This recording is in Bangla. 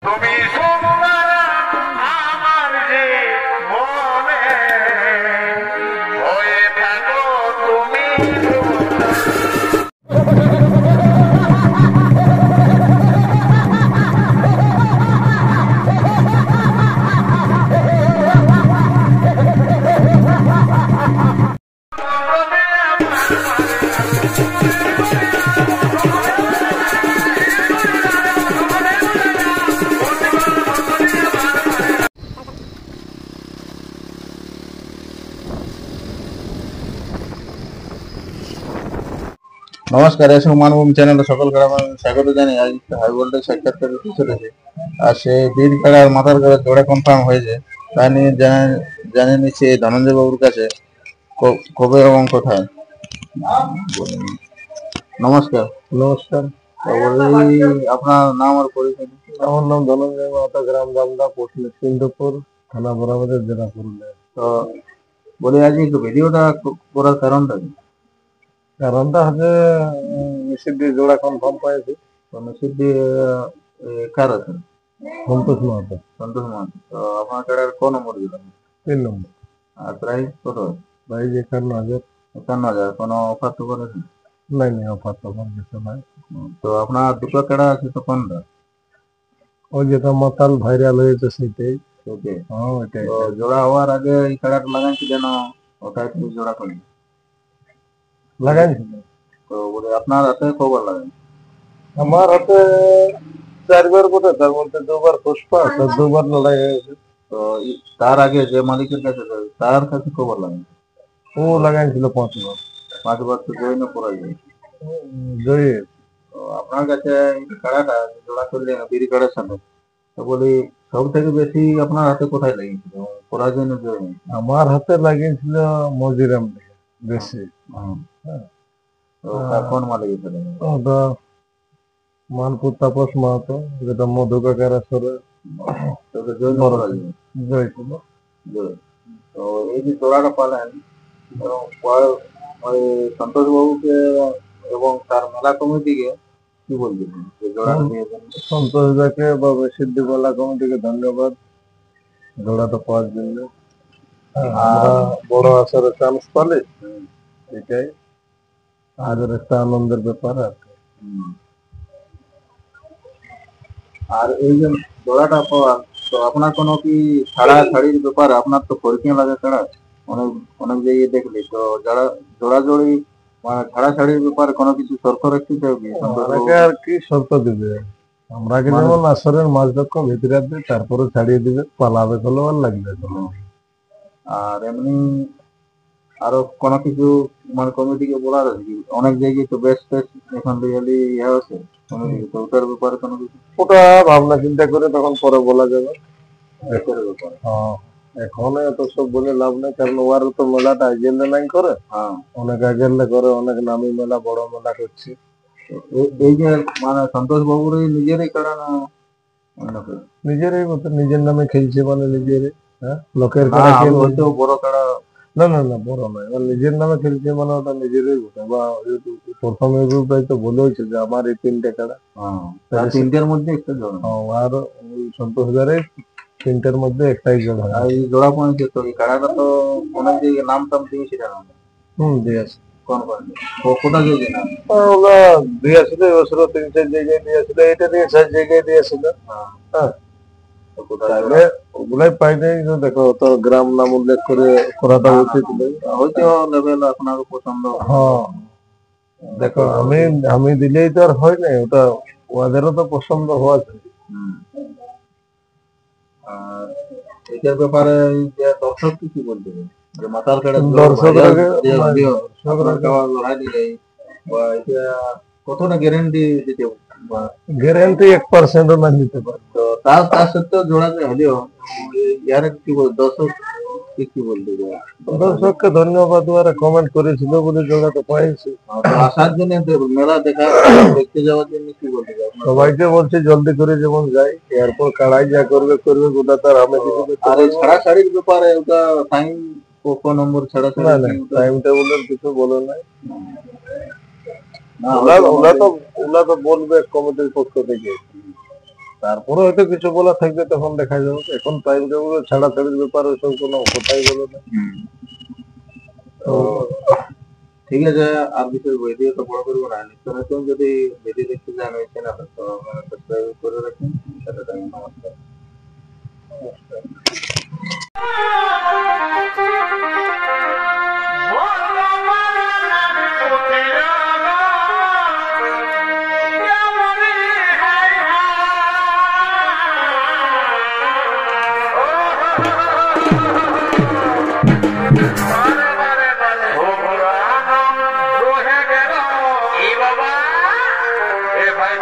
তুমি সোমবার আমার যে মনে হয়ে থাকো তুমি। নমস্কার, এসব মানভূমি চ্যানেলে সকল গ্রামে স্বাগত জানাই। আজ হাই ভোল্টেজ সাক্ষাৎকার চলেছে, আর সেই বীর খেলার মাথার ঘরে জোড়া কনফার্ম হয়েছে। তা নিয়ে জানিয়ে নিচ্ছি ধনঞ্জয় বাবুর কাছে কবে এবং কোথায়। নমস্কার। নমস্কার। আপনার নাম আর পরিচয়? আমার নাম ধনঞ্জয় মাহাতো, গ্রাম জামদা, পোস্ট সিন্ধুপুর, থানা বরাবরের, জেলা পুরুলিয়া। তো বলি, আজ একটু ভিডিওটা করার কারণটা কি? কারণটা হচ্ছে মিশির দিয়ে জোড়া কনফার্ম পাইছি। মিশির দিয়ে কার আছে? সন্তোষ মাহাতো। সন্তোষ মাহাতো। তো আপনার কার্ডের কোন নম্বর দিলাম? 3 নম্বর। আর প্রাইস কত? প্রাইস 51,000। 51,000। কোনো অফার তো করেছেন? নাই, অফার তো কিছু নাই। তো আপনার দুটো কাড়া আছে, তো কোনটা? ওই যেটা মাতাল ভাইরাল হয়েছে সেটাই। হ্যাঁ, ওইটাই। তো জোড়া হওয়ার আগে এই কাড়াটা লাগাইছি যেন, ওটা একটু জোড়া করি লাগাইছি। তো বলে আপনার হাতে কবার লাগাই? আমার হাতে 4বার বোধ, তার মধ্যে 2বার পুষ্পা, 2বার লড়াই হয়েছে। তো তার আগে যে মালিকের কাছে তার কাছে কবার লাগাই? ও লাগাইছিল 5বার। 5বার তো জয় না পড়া যায়। জয়ী। তো আপনার কাছে এই কাড়াটা জোড়া করলে বিড়ি কাড়ার সাথে, তো বলি সব থেকে বেশি আপনার হাতে কোথায় লাগিয়েছিল পরাজয় না জয়? আমার হাতে লাগিয়েছিল মজিরাম বেশি। তো কোন মালিক ছিল? ওটা মানপুর তাপস মাহাতো, যেটা মধু কাকার আসরে জয় ছিল। তো এই যে জোড়াটা পালেন এবং সন্তোষ বাবুকে এবং তার মেলা কমিটিকে কি বলবেন? সন্তোষ দাকে বা সিদ্ধি মেলা কমিটিকে ধন্যবাদ জোড়াটা পাওয়ার জন্য। আমরা বড় আসরে চান্স পালে এটাই আমাদের একটা আনন্দের ব্যাপার। আর এই যে জোড়াটা পাওয়া, তো আপনার কোনো কি ছাড়া ছাড়ির ব্যাপার? আপনার তো পরীক্ষা লাগে ছাড়া অনেক অনেক জায়গায় দেখলি, তো যারা জোড়াজোড়ি ছাড়া ছাড়ির ব্যাপারে কোনো কিছু শর্ত রাখতে চাও কি? আর কি শর্ত দিবে? আমরাকে যেমন আসরের মাঝ লক্ষ ভিতরে দিবে, তারপরে ছাড়িয়ে দিবে, পালাবে চলো আর লাগবে চলো। আর এমনি আরো কোনো কিছু মানে কমিটিকে বলার আছে কি? অনেক জায়গায় তো বেস্ট এখন রিয়েলি ইয়ে আছে কমিটিকে, তো ওটার ব্যাপারে কোনো কিছু? ওটা ভাবনা চিন্তা করে তখন পরে বলা যাবে। এখন এত সব বলে লাভ নেই, কারণ ওর তো মেলাটা আগেলে নাই করে। অনেক আগেলে করে, অনেক নামি মেলা, বড় মেলা করছে। এই যে মানে সন্তোষ বাবুর নিজেরই কারণ নিজেরই মতো নিজের নামে খেলছে, মানে নিজেরই। লোকের বড় কাড়া না না না, বড় নয়, নিজের নামে খেলছে, মানে ওটা নিজেরই বটে। বা প্রথম ইউটিউবটাই তো বলেছে যে আমার এই 3টে কাড়া, 3টের মধ্যে একটা জোড়া। আর ওই সন্তোষ হাজারের 3টের মধ্যে একটাই জোড়া। আর এই জোড়া পয়েন্ট তো এই কাড়াটা তো অনেক জায়গায় নাম টাম দিয়েছিল। দিয়েছে। কোন কোটা জায়গায় নাম ওগুলা দিয়েছিল, এবছরও 3-4 জায়গায় দিয়েছিল, এটা দিয়ে 4 জায়গায় দিয়েছিল। ওগুলাই পাই নাই। দেখো, তো গ্রাম নাম উল্লেখ করে করাটা উচিত হয়তো লেভেল আপনার পছন্দ। দেখো, আমি দিলেই তো আর হয় নাই, ওটা ওদেরও তো পছন্দ হওয়া চাই। আর এটার ব্যাপারে যে দর্শক কি বলতে হবে, যে মাতাল কাড়া লড়াই দিলে কতটা গ্যারেন্টি দিতে? গ্যারেন্টি 1% না দিতে পারে। তো তার সত্ত্বেও জোড়া হলেও ইয়ার কি বল, দর্শক কি বলতে? দর্শককে ধন্যবাদ, ওরা কমেন্ট করেছিল বলে জোড়াটা পাইছি। আসার জন্য মেলা দেখা দেখতে যাওয়ার জন্য কি বলতে? সবাইকে বলছি জলদি করে যেমন যাই, এরপর কাড়াই যা করবে ওটা তার আমি কিছু। আর এই ছাড়া ছাড়ির ব্যাপারে ওটা টাইম কোন নম্বর ছাড়া ছাড়ি? টাইম টেবিলের কিছু বলে নাই। ওরা তো বলবে কমিটির পক্ষ থেকে। তারপরে হয়তো কিছু বলা থাকবে তখন দেখা যাবে, এখন প্রাইম জগতে ছাড়াছাড়ির ব্যাপার ওইসব কোনো কথাই বলে না। তো ঠিক আছে, আর কিছু ভিডিও তো বড় করবো না, নিত্য নতুন যদি ভিডিও দেখতে চান ওই চ্যানেলে তো আপনারা সাবস্ক্রাইব করে রাখুন। সাথে থাকুন। নমস্কার। ভাই